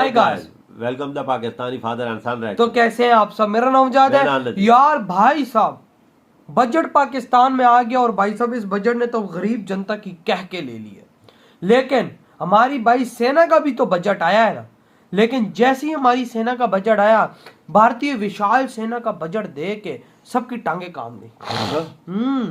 Welcome the Pakistani father and son. तो कैसे हैं आप सब? मेरा नाम जाद है यार। भाई साहब बजट पाकिस्तान में आ गया और भाई साहब इस बजट ने तो गरीब जनता की कह के ले ली है। लेकिन हमारी भाई सेना का भी तो बजट आया है ना। लेकिन जैसे ही हमारी सेना का बजट आया, भारतीय विशाल सेना का बजट दे के सबकी टांगे काम गई।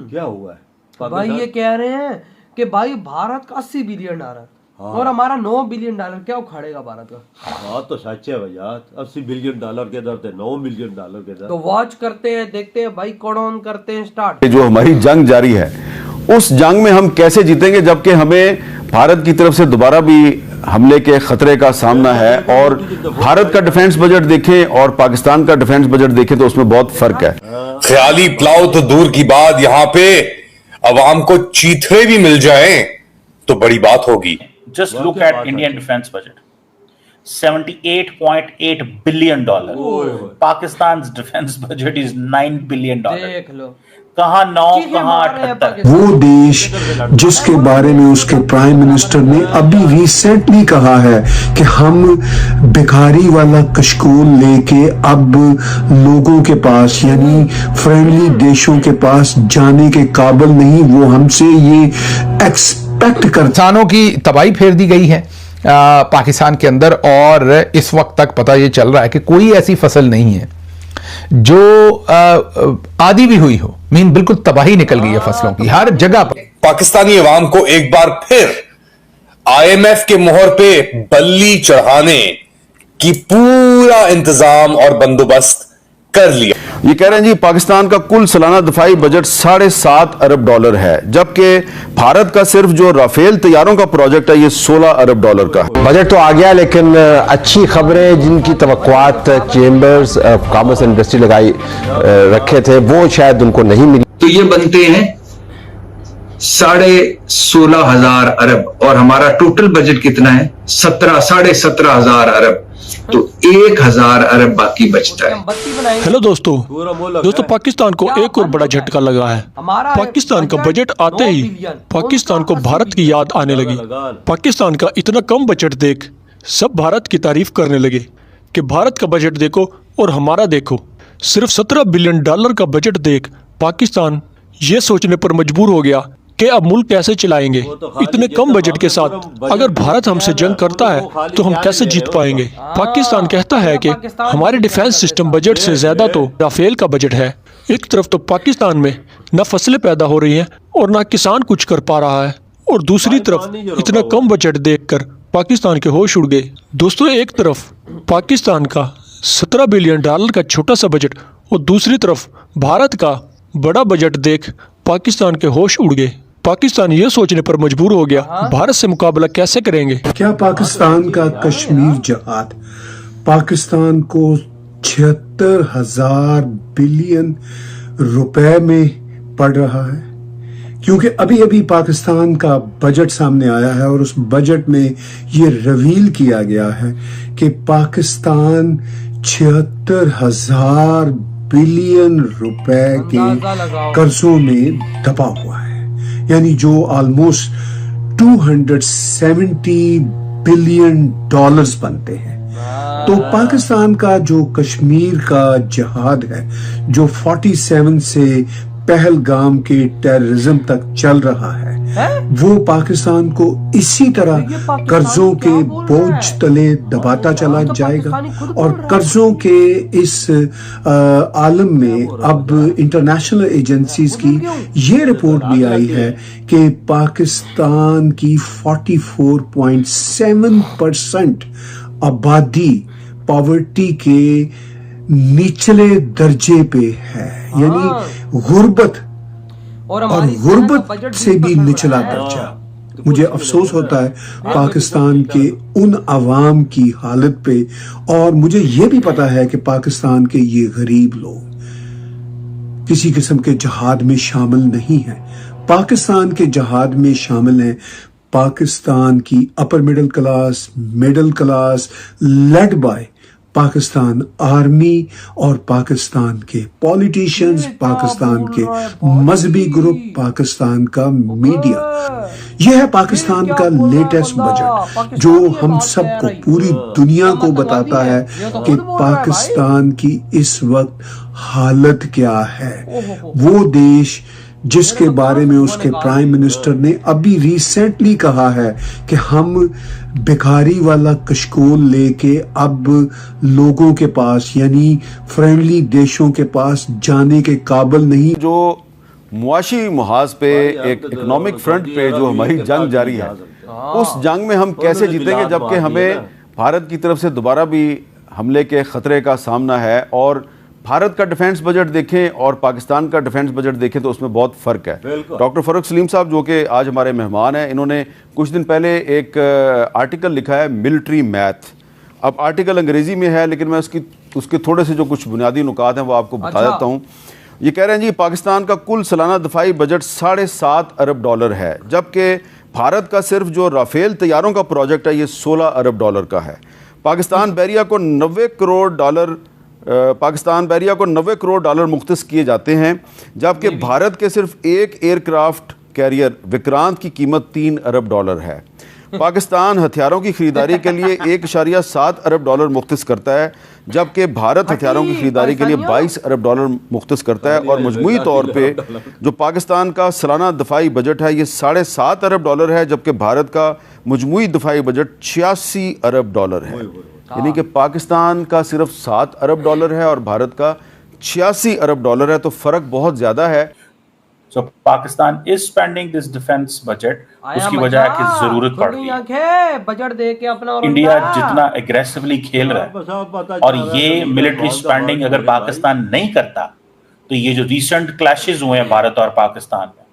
क्या हुआ है भाई? ये कह रहे हैं कि भाई भारत का 80 बिलियन डॉलर और हमारा 9 बिलियन डॉलर क्या उखाड़ेगा भारत का? बात तो सच है भैया। 80 बिलियन डॉलर के दर थे 9 बिलियन डॉलर के दर। तो वॉच करते हैं, देखते हैं भाई, कौन करते हैं स्टार्ट। जो हमारी जंग जारी है उस जंग में हम कैसे जीतेंगे जबकि हमें भारत की तरफ से दोबारा भी हमले के खतरे का सामना है। और भारत का डिफेंस बजट देखें और पाकिस्तान का डिफेंस बजट देखें तो उसमें बहुत फर्क है। ख्याली प्लाव तो दूर की बात, यहाँ पे अवाम को चीथड़े भी मिल जाएं तो बड़ी बात होगी। Just look at Indian defense budget, $78.8 billion. Pakistan's defense budget is $9 billion. देख लो कहाँ 9 कहाँ 78। वो देश जिसके बारे में उसके प्राइम मिनिस्टर ने अभी रिसेंटली कहा है कि हम भिखारी वाला कशकोल लेके अब लोगों के पास यानी फ्रेंडली देशों के पास जाने के काबिल नहीं, वो हमसे ये एक्सपेक्ट कर। किसानों की तबाही फेर दी गई है पाकिस्तान के अंदर और इस वक्त तक पता ये चल रहा है कि कोई ऐसी फसल नहीं है जो आधी भी हुई हो। मीन बिल्कुल तबाही निकल गई है फसलों की हर जगह पर। पाकिस्तानी अवाम को एक बार फिर IMF के मोहर पे बल्ली चढ़ाने की पूरा इंतजाम और बंदोबस्त कर लिया। ये कह रहे हैं जी पाकिस्तान का कुल सालाना दफाई बजट $7.5 अरब है, जबकि भारत का सिर्फ जो राफेल तैयारों का प्रोजेक्ट है ये $16 अरब का है। बजट तो आ गया लेकिन अच्छी खबरें जिनकी तवक्कुआत chambers of commerce and industry लगाई रखे थे वो शायद उनको नहीं मिली। तो ये बनते हैं 16,500 अरब और हमारा टोटल बजट कितना है? 17,500 अरब। तो 1,000 अरब बाकी बचता है। हेलो दोस्तों, पाकिस्तान को एक और बड़ा झटका लगा है। पाकिस्तान का बजट आते ही पाकिस्तान को भारत की याद आने लगी। पाकिस्तान का इतना कम बजट देख सब भारत की तारीफ करने लगे कि भारत का बजट देखो और हमारा देखो। सिर्फ $17 बिलियन का बजट देख पाकिस्तान ये सोचने पर मजबूर हो गया कि अब मुल्क कैसे चलाएंगे इतने कम बजट के साथ। अगर भारत हमसे जंग करता है तो हम कैसे जीत पाएंगे? पाकिस्तान कहता है कि हमारे डिफेंस सिस्टम बजट से ज्यादा तो राफेल का बजट है। एक तरफ तो पाकिस्तान में न फसलें पैदा हो रही हैं और न किसान कुछ कर पा रहा है, और दूसरी तरफ इतना कम बजट देखकर पाकिस्तान के होश उड़ गए। दोस्तों, एक तरफ पाकिस्तान का $17 बिलियन का छोटा सा बजट और दूसरी तरफ भारत का बड़ा बजट देख पाकिस्तान के होश उड़ गए। पाकिस्तान ये सोचने पर मजबूर हो गया भारत से मुकाबला कैसे करेंगे। क्या पाकिस्तान का कश्मीर जहाद पाकिस्तान को 76,000 बिलियन रुपए में पड़ रहा है? क्योंकि अभी अभी पाकिस्तान का बजट सामने आया है और उस बजट में ये रिवील किया गया है कि पाकिस्तान 76,000 बिलियन रुपए के कर्जों में दबा हुआ है, यानी जो ऑलमोस्ट 270 बिलियन डॉलर्स बनते हैं। तो पाकिस्तान का जो कश्मीर का जिहाद है जो 47 से पहलगाम के टेररिज्म तक चल रहा है वो पाकिस्तान को इसी तरह कर्जों के बोझ तले दबाता चला जाएगा। और कर्जों के इस आलम में अब इंटरनेशनल एजेंसीज की ये रिपोर्ट भी आई है कि पाकिस्तान की 44.7% आबादी पॉवर्टी के निचले दर्जे पे है, यानी गुर्बत और गुर्बत से भी निचला दर्जा। मुझे अफसोस होता है पाकिस्तान के उन अवाम की हालत पे, और मुझे ये भी पता है कि पाकिस्तान के ये गरीब लोग किसी किस्म के जहाद में शामिल नहीं हैं। पाकिस्तान के जहाद में शामिल हैं पाकिस्तान की upper middle class led by Pakistan army और पाकिस्तान के पॉलिटिशियंस, पाकिस्तान के मजहबी ग्रुप, पाकिस्तान का मीडिया, यह है पाकिस्तान का लेटेस्ट बजट जो हम सबको, पूरी दुनिया को बताता है कि पाकिस्तान की इस वक्त हालत क्या है। वो देश जिसके बारे में उसके प्राइम मिनिस्टर ने अभी रिसेंटली कहा है कि हम भिखारी वाला कशकोल लेके अब लोगों के पास, यानी फ्रेंडली देशों के पास जाने के काबिल नहीं। जो मुआशी मुहाज पे एक इकोनॉमिक फ्रंट पे जो हमारी जंग जारी है, उस जंग में हम कैसे जीतेंगे जबकि हमें भारत की तरफ से दोबारा भी हमले के खतरे का सामना है। और भारत का डिफेंस बजट देखें और पाकिस्तान का डिफेंस बजट देखें तो उसमें बहुत फ़र्क है। डॉक्टर फ़रूक सलीम साहब जो कि आज हमारे मेहमान हैं, इन्होंने कुछ दिन पहले एक आर्टिकल लिखा है मिलिट्री मैथ। अब आर्टिकल अंग्रेज़ी में है लेकिन मैं उसके थोड़े से जो कुछ बुनियादी नुकात हैं वो आपको बता देता हूँ। ये कह रहे हैं जी पाकिस्तान का कुल सालाना दफाई बजट $7.5 अरब है, जबकि भारत का सिर्फ जो राफेल तैयारों का प्रोजेक्ट है ये $16 अरब का है। पाकिस्तान बैरिया को 90 करोड़ डॉलर मुख्तस किए जाते हैं, जबकि भारत के सिर्फ एक एयरक्राफ्ट कैरियर विक्रांत की कीमत $3 अरब है। पाकिस्तान हथियारों की खरीदारी के लिए $1.7 अरब मुख्तस करता है, जबकि भारत हथियारों की खरीदारी के लिए $22 अरब मुख्तस करता है। और मजमूई तौर पे जो पाकिस्तान का सालाना दफाई बजट है ये $7.5 अरब है, जबकि भारत का मजमूई दफाई बजट $86 अरब है। यानी कि पाकिस्तान का सिर्फ $7 अरब है और भारत का $86 अरब है, तो फ़र्क बहुत ज़्यादा है। So Pakistan is spending this defense budget, उसकी वजह है कि जरूरत पड़ रही है। बजट दे के अपना और इंडिया जितना एग्रेसिवली खेल रहा है और ये मिलिट्री स्पेंडिंग अगर पाकिस्तान नहीं करता तो ये जो रिसेंट क्लैशेस हुए हैं भारत और पाकिस्तान में,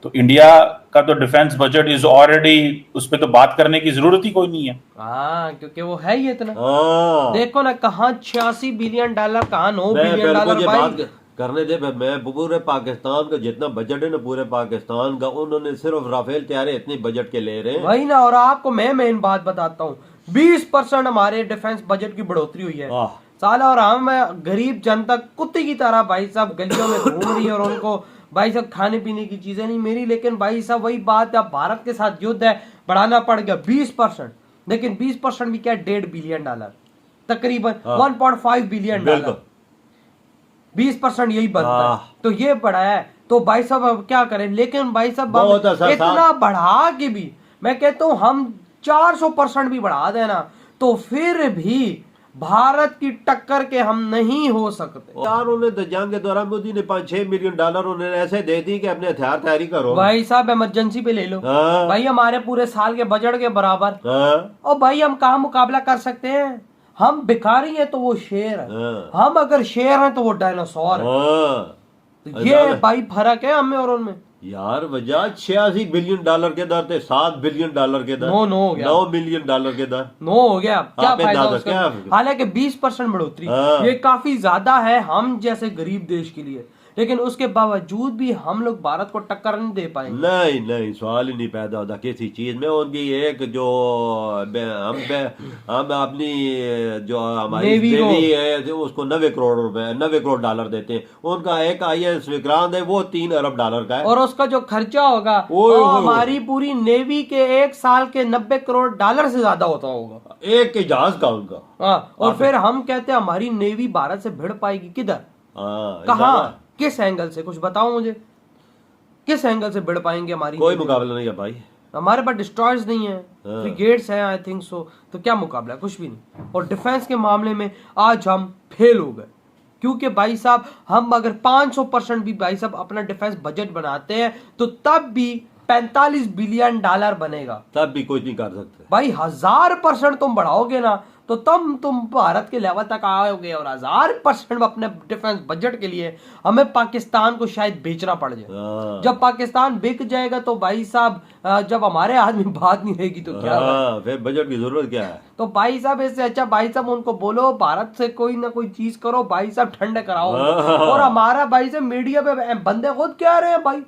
तो इंडिया का तो डिफेंस बजट इज ऑलरेडी, उस पर तो बात करने की जरूरत ही कोई नहीं है। हाँ, क्योंकि वो है ही इतना। देखो ना, कहाँ $86 बिलियन, कहाँ $9 बिलियन भाई। करने दे, मैं पूरे पाकिस्तान का जितना बजट है ना, पूरे पाकिस्तान का उन्होंने सिर्फ राफेल तैयारी इतनी बजट के ले रहे हैं वही ना। और आपको मैं मेन बात बताता हूँ, 20% हमारे डिफेंस बजट की बढ़ोतरी हुई है साला। और हम गरीब जनता कुत्ते की तरह भाई साहब गलियों में घूम रही है और उनको भाई साहब खाने पीने की चीजें नहीं मिली। लेकिन भाई साहब वही बात है, भारत के साथ युद्ध है, बढ़ाना पड़ गया 20%। लेकिन 20% भी क्या, $1.5 बिलियन, तकरीबन $1.5 बिलियन। 20% यही बनता है, तो ये बढ़ा है। तो भाई साहब अब क्या करें। लेकिन भाई साहब इतना बढ़ा के भी मैं कहता हूँ हम 400% भी बढ़ा देना तो फिर भी भारत की टक्कर के हम नहीं हो सकते यार। उन्हें जंग के दौरान मोदी ने $5-6 मिलियन उन्हें ऐसे दे दी कि अपने हथियार तैयारी करो। भाई साहब इमरजेंसी पे ले लो। भाई हमारे पूरे साल के बजट के बराबर। और भाई हम कहाँ मुकाबला कर सकते हैं। हम भिखारी हैं तो वो शेर है, हम अगर शेर हैं तो वो डायनासोर है। तो ये भाई फर्क है हमें और उनमें। यार वजह $86 बिलियन के दर थे, $7 बिलियन के दर, हो गया, $9 बिलियन के दर, 9 हो गया। क्या फायदा उसका। हालांकि 20% बढ़ोतरी ये काफी ज्यादा है हम जैसे गरीब देश के लिए, लेकिन उसके बावजूद भी हम लोग भारत को टक्कर नहीं दे पाएंगे। नहीं, सवाल ही नहीं पैदा होता किसी चीज में। उनकी एक जो हम अपनी जो हमारी नेवी है उसको $90 करोड़ देते हैं। उनका एक INS विक्रांत है वो $3 अरब का है, और उसका जो खर्चा होगा वो हमारी पूरी नेवी के एक साल के $90 करोड़ से ज्यादा होता होगा, एक के जहाज का उनका। और फिर हम कहते हैं हमारी नेवी भारत से भिड़ पाएगी किधर, कहाँ, किस एंगल से, कुछ बताओ मुझे, किस एंगल से भिड़ पाएंगे हमारी। कोई मुकाबला नहीं है भाई, हमारे पास डिस्ट्रॉयर्स नहीं है, फ्रिगेट्स हैं आई थिंक सो, तो क्या मुकाबला, कुछ भी नहीं। और डिफेंस के मामले में आज हम फेल हो गए, क्योंकि भाई साहब हम अगर 500% भी भाई साहब अपना डिफेंस बजट बनाते हैं तो तब भी $45 बिलियन बनेगा, तब भी कुछ नहीं कर सकते भाई। 1000% तुम बढ़ाओगे ना तो तुम भारत के लेवल तक आओगे, और 1000% अपने डिफेंस बजट के लिए हमें पाकिस्तान को शायद बेचना पड़ जाए। जब पाकिस्तान बिक जाएगा तो भाई साहब जब हमारे हाथ में बात नहीं रहेगी तो क्या फिर बजट की जरूरत क्या है। तो भाई साहब इससे अच्छा भाई साहब उनको बोलो भारत से कोई ना कोई चीज करो भाई साहब, ठंडे कराओ। और हमारा भाई साहब मीडिया पे बंदे खुद कह रहे हैं भाई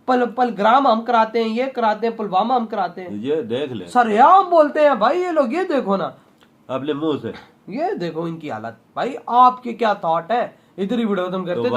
पलग्राम हम कराते हैं, ये कराते हैं, पुलवामा हम कराते हैं, ये देख ले सरेआम बोलते हैं भाई ये लोग, ये देखो ना अपने मुंह से। ये देखो इनकी हालत। भाई आपके क्या थॉट है, इधर ही वीडियो खत्म करते।